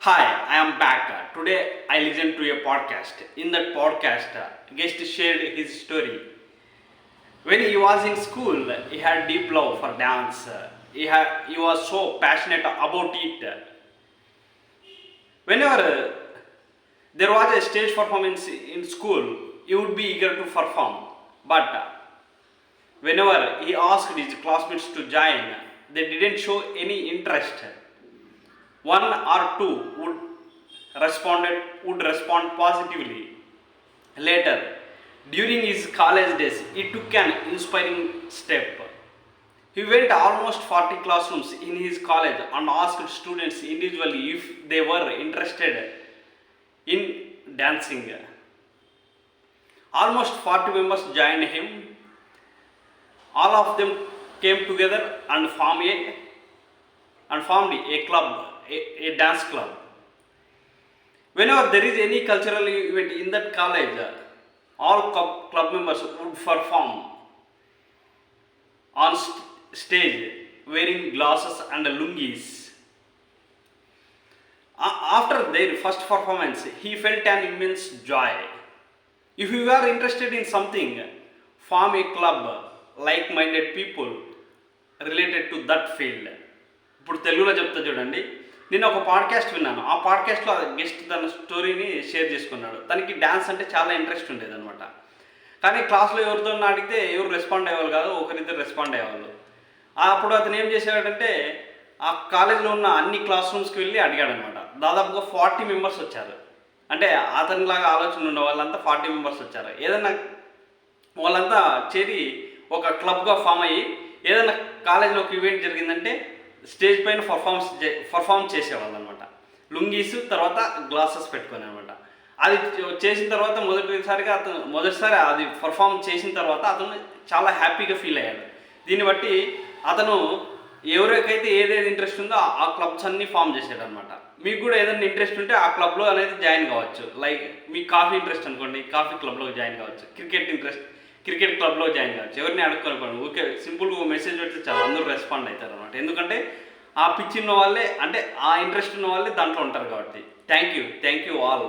Hi, I am back. Today I listened to a podcast. In that podcast, guest shared his story. When he was in school, he had deep love for dance. He was so passionate about it. Whenever there was a stage performance in school, he would be eager to perform. But whenever he asked his classmates to join, they didn't show any interest. One or two would respond positively. Later, during his college days, he took an inspiring step. He went almost 40 classrooms in his college and asked students individually if they were interested in dancing. Almost 40 members joined him. All of them came together and formed a club, a dance club. Whenever there is any cultural event in that college, all club members would perform on stage wearing glasses and lungis. After their first performance, he felt an immense joy. If you are interested in something, form a club, like-minded people related to that field. ఇప్పుడు తెలుగులో చెప్తా చూడండి. నేను ఒక podcast విన్నాను. ఆ పాడ్కాస్ట్లో guest తన స్టోరీని షేర్ చేసుకున్నాడు. తనకి డ్యాన్స్ అంటే చాలా ఇంట్రెస్ట్ ఉండేది అనమాట. కానీ క్లాస్లో ఎవరితో అడిగితే ఎవరు రెస్పాండ్ అయ్యేవాళ్ళు కాదు, ఒకరిద్దరు రెస్పాండ్ అయ్యేవాళ్ళు. అప్పుడు అతను ఏం చేసేవాడంటే ఆ కాలేజీలో ఉన్న అన్ని క్లాస్ రూమ్స్కి వెళ్ళి అడిగాడనమాట. దాదాపుగా 40 మెంబర్స్ వచ్చారు. అంటే అతనిలాగా ఆలోచన ఉన్న వాళ్ళంతా 40 మెంబర్స్ వచ్చారు. ఏదైనా వాళ్ళంతా చేరి ఒక క్లబ్గా ఫామ్ అయ్యి ఏదైనా కాలేజీలో ఒక ఈవెంట్ జరిగిందంటే స్టేజ్ పైన పర్ఫామ్ చేసేవాళ్ళు అనమాట. లుంగీస్ తర్వాత గ్లాసెస్ పెట్టుకొని అనమాట. అది చేసిన తర్వాత మొదటిసారి అది పర్ఫామ్ చేసిన తర్వాత అతను చాలా హ్యాపీగా ఫీల్ అయ్యాడు. దీన్ని బట్టి అతను ఎవరికైతే ఏదేది ఇంట్రెస్ట్ ఉందో ఆ క్లబ్స్ అన్నీ ఫామ్ చేసాడు అనమాట. మీకు కూడా ఏదైనా ఇంట్రెస్ట్ ఉంటే ఆ క్లబ్లో అనేది జాయిన్ కావచ్చు. లైక్ మీకు కాఫీ ఇంట్రెస్ట్ అనుకోండి, కాఫీ క్లబ్లో జాయిన్ కావచ్చు. క్రికెట్ క్లబ్లో జాయిన్ కావచ్చు. ఎవరిని అడుక్కోనుకోండి, ఓకే సింపుల్గా మెసేజ్ పెడితే చాలా అందరూ రెస్పాండ్ అవుతారు అనమాట. ఎందుకంటే ఆ పిచ్చి ఉన్న వాళ్ళే, అంటే ఆ ఇంట్రెస్ట్ ఉన్న వాళ్ళే దాంట్లో ఉంటారు కాబట్టి. Thank you all.